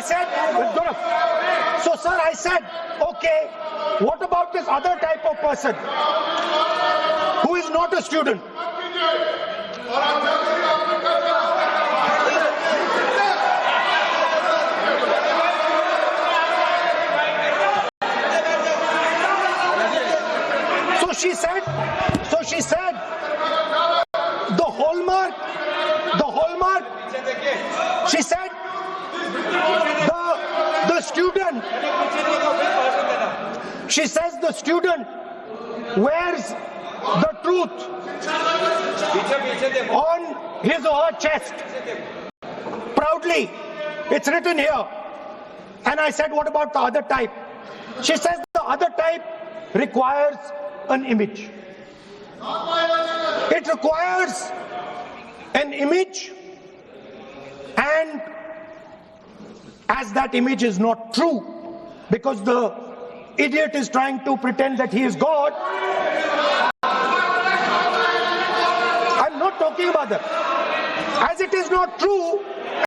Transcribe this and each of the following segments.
said, so sir, I said, okay, what about this other type of person who is not a student? So she said, the hallmark, she said, the student, she says the student wears the truth on his or her chest. Proudly, it's written here. And I said, what about the other type? She says the other type requires an image. It requires an image, and as that image is not true, because the idiot is trying to pretend that he is God. I'm not talking about that. As it is not true,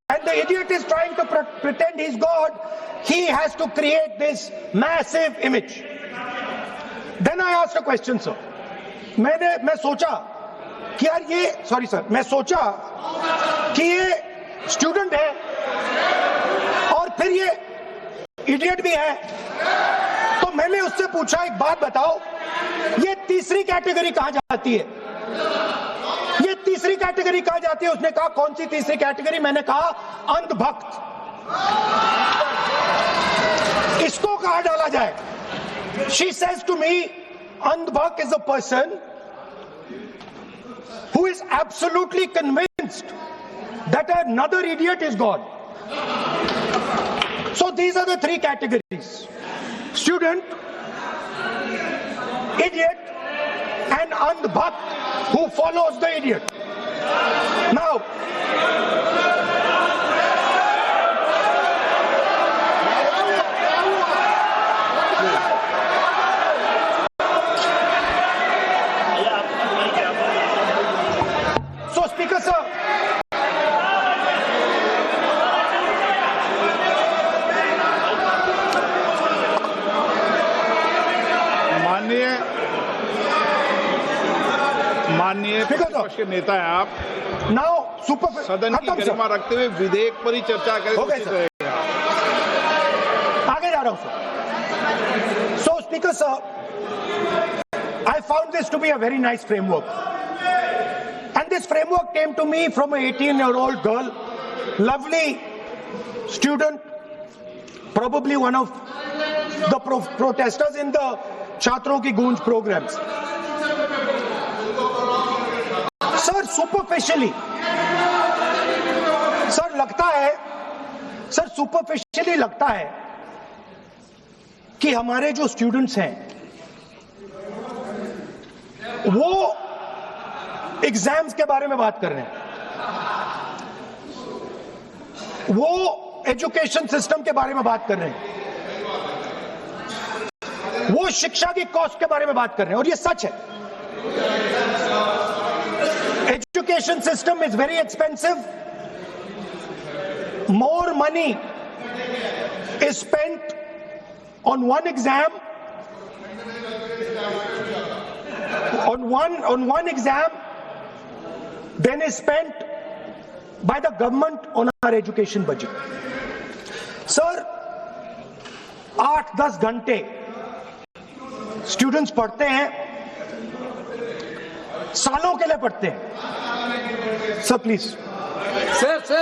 and the idiot is trying to pretend he's God, he has to create this massive image. Then I asked a question, sir. मैं सोचा कि यार ये, sorry sir, मैं सोचा कि ये student है और फिर ये इडियट भी है, तो मैंने उससे पूछा, एक बात बताओ, ये तीसरी कैटेगरी कहां जाती है? ये तीसरी कैटेगरी कहां जाती है? उसने कहा, कौन सी तीसरी कैटेगरी? मैंने कहा, अंधभक्त। इसको कहां डाला जाए? She says to me, Andhbhakt is a person who is absolutely convinced that another idiot is God. So these are the three categories: student, idiot, and Andhbhakt who follows the idiot. Now, Speaker sir, माननीय प्रतिपक्ष के नेता है आप। Now सदन की गरिमा रखते हुए विधेयक पर ही चर्चा करें तो उचित रहेगा। आगे जा रहा हूं sir. So Speaker sir, I found this to be a very nice framework. And this framework came to me from an 18-year-old girl, lovely student, probably one of the protesters in the Chhatron Ki Goonj programs. Sir, superficially, superficially लगता है कि हमारे जो students हैं वो exams के बारे में बात कर रहे हैं, वो एजुकेशन सिस्टम के बारे में बात कर रहे हैं, वो शिक्षा की कॉस्ट के बारे में बात कर रहे हैं, और ये सच है। Education system is very expensive. More money is spent on one exam, on one exam then is spent by the government on our education budget. Sir, 8-10 घंटे स्टूडेंट्स पढ़ते हैं, सालों के लिए पढ़ते हैं. Sir please. Sir, we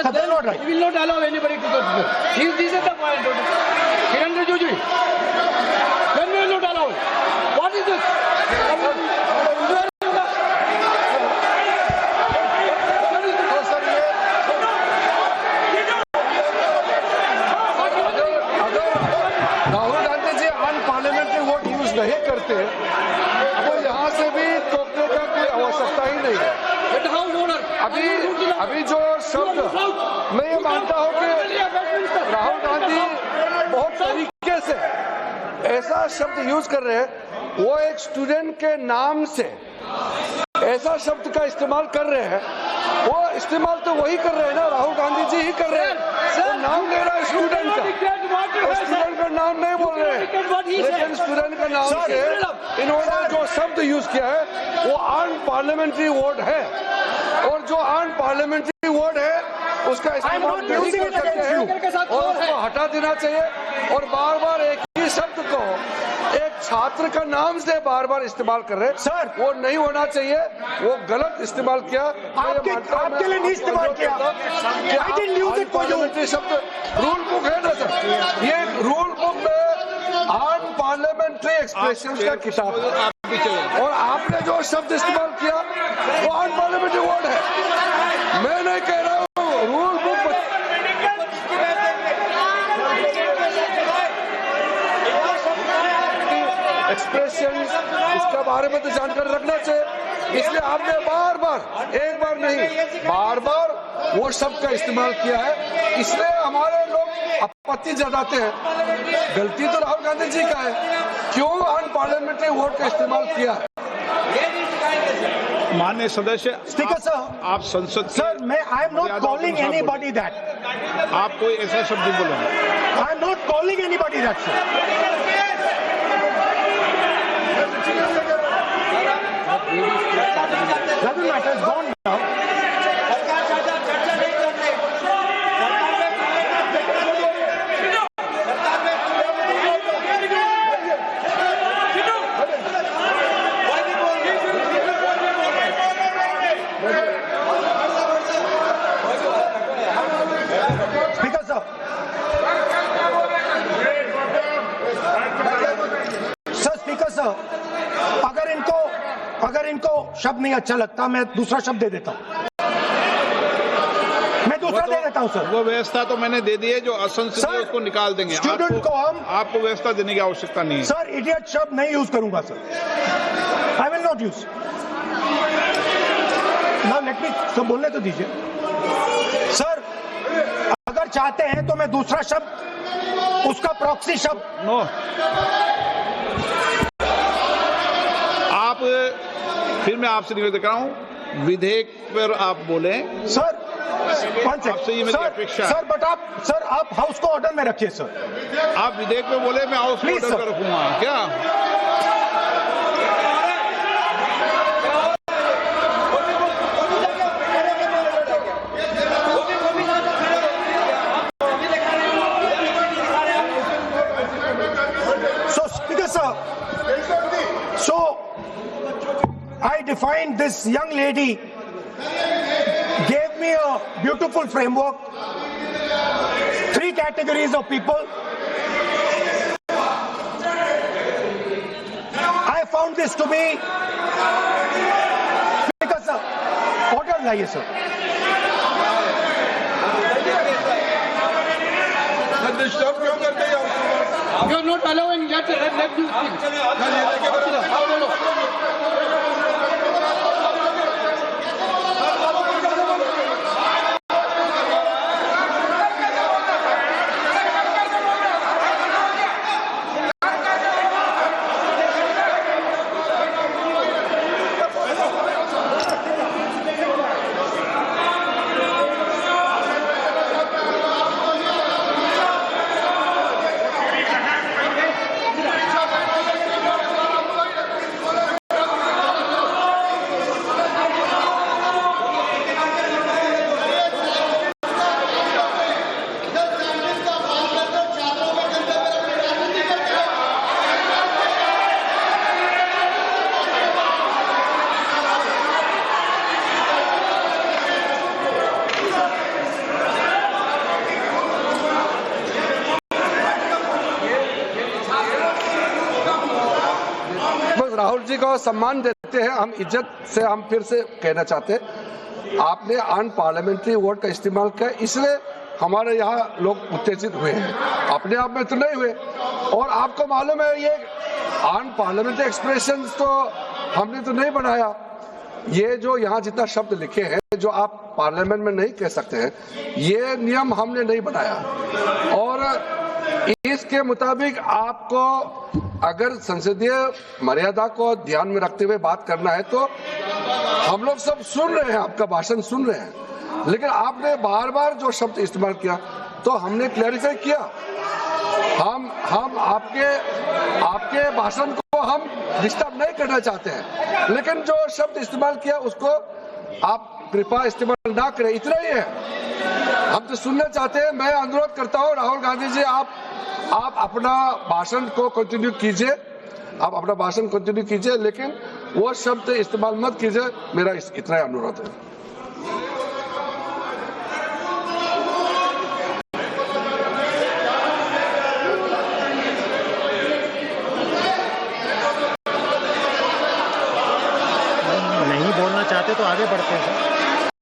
will not allow anybody to go to this. This is the point. Kiran Rijiju, then we will not allow. What is this? Rahul Gandhi ji unparliamentary word use नहीं करते, तो यहाँ से भी टोकने का कोई आवश्यकता ही नहीं है. अभी जो शब्द मैं ये मानता हूँ कि राहुल गांधी बहुत तरीके से ऐसा शब्द यूज कर रहे हैं, वो एक स्टूडेंट के नाम से ऐसा शब्द का इस्तेमाल कर रहे हैं. वो इस्तेमाल तो वही कर रहे हैं ना, राहुल गांधी जी ही कर रहे हैं. वो नाम ले रहा स्टूडेंट का, स्टूडेंट का नाम नहीं बोल रहे, लेकिन स्टूडेंट का नाम से इन्होंने जो शब्द यूज किया है वो अनपार्लियामेंट्री वर्ड है, और जो अनपार्लियामेंट्री वर्ड है उसका इस्तेमाल नहीं कर सकते हैं और उसको हटा देना चाहिए। और बार बार एक ही शब्द को एक छात्र का नाम से बार बार इस्तेमाल कर रहे सर, वो नहीं होना चाहिए, वो गलत इस्तेमाल किया। आपके लिए नहीं इस्तेमाल किया। I didn't use it for you. शब्द रूल बुक है ना सर, ये रूल बुक में अनपार्लियामेंट्री एक्सप्रेशंस का किताब है, आप भी चले। और आपने जो शब्द इस्तेमाल किया वो अनपार्लियामेंट्री वर्ड है। मैं नहीं कह रहा हूँ, रूल बुक एक्सप्रेशन इसके बारे में तो जानकारी रखना चाहिए, इसलिए आपने बार बार, एक बार नहीं बार बार वो शब्द का इस्तेमाल किया है, इसलिए हमारे लोग आपत्ति जताते हैं। गलती तो राहुल गांधी जी का है, क्यों अनपार्लियामेंट्री वर्ड का इस्तेमाल किया है। माननीय सदस्य, स्पीकर सर, आप संसद के सर मैं आई एम नॉट मर्यादा कॉलिंग के अनुसार एनीबॉडी दैट, बोलें। आप कोई ऐसा शब्द नहीं बोलेंगे। I am not calling anybody that sir. Doesn't matter, it's gone now. Speaker sir. Sir, Speaker sir, अगर इनको शब्द नहीं अच्छा लगता मैं दूसरा शब्द दे देता हूं, मैं दूसरा दे देता हूं सर। वो व्यवस्था तो मैंने दे दी है, जो असंसदीय सर, उसको निकाल देंगे। स्टूडेंट को हम आपको व्यवस्था देने की आवश्यकता नहीं है। सर इडियट शब्द नहीं यूज करूंगा sir, I will not use. Now let me सब बोलने तो दीजिए सर। अगर चाहते हैं तो मैं दूसरा शब्द, उसका प्रॉक्सी शब्द। नो, आप फिर मैं आपसे निवेदन कर रहा हूं, विधेयक पर आप बोले सर। आपसे ये मेरी अपेक्षा है। सर बट आप हाउस को ऑर्डर में रखिए सर। आप विधेयक पे बोले, मैं हाउस में Please, ऑर्डर sir. कर रखूंगा क्या? So Speaker sir, so I defined this young lady, gave me a beautiful framework, 3 categories of people. I found this to be, Speaker sir, order लाइए sir. You are not allowing that. Let you speak. आप बोलो। राहुल जी को सम्मान देते हैं, हम इज्जत से हम फिर से कहना चाहते हैं, आपने अनपार्लियामेंट्री वर्ड का इस्तेमाल किया, इसलिए हमारे यहाँ लोग उत्तेजित हुए हैं, अपने आप में तो नहीं हुए। और आपको मालूम है ये अनपार्लियामेंट्री एक्सप्रेशन तो हमने तो नहीं बनाया, ये जो यहाँ जितना शब्द लिखे हैं जो आप पार्लियामेंट में नहीं कह सकते हैं, ये नियम हमने नहीं बनाया। और इसके मुताबिक आपको अगर संसदीय मर्यादा को ध्यान में रखते हुए बात करना है तो हम लोग सब सुन रहे हैं, आपका भाषण सुन रहे हैं, लेकिन आपने बार बार जो शब्द इस्तेमाल किया तो हमने क्लैरिफाई किया, हम आपके भाषण को हम डिस्टर्ब नहीं करना चाहते हैं, लेकिन जो शब्द इस्तेमाल किया उसको आप कृपया इस्तेमाल ना करें, इतना ही है। हम तो सुनना चाहते हैं। मैं अनुरोध करता हूं राहुल गांधी जी, आप अपना भाषण को कंटिन्यू कीजिए, लेकिन वो शब्द इस्तेमाल मत कीजिए, मेरा इतना ही अनुरोध है। नहीं बोलना चाहते तो आगे बढ़ते हैं।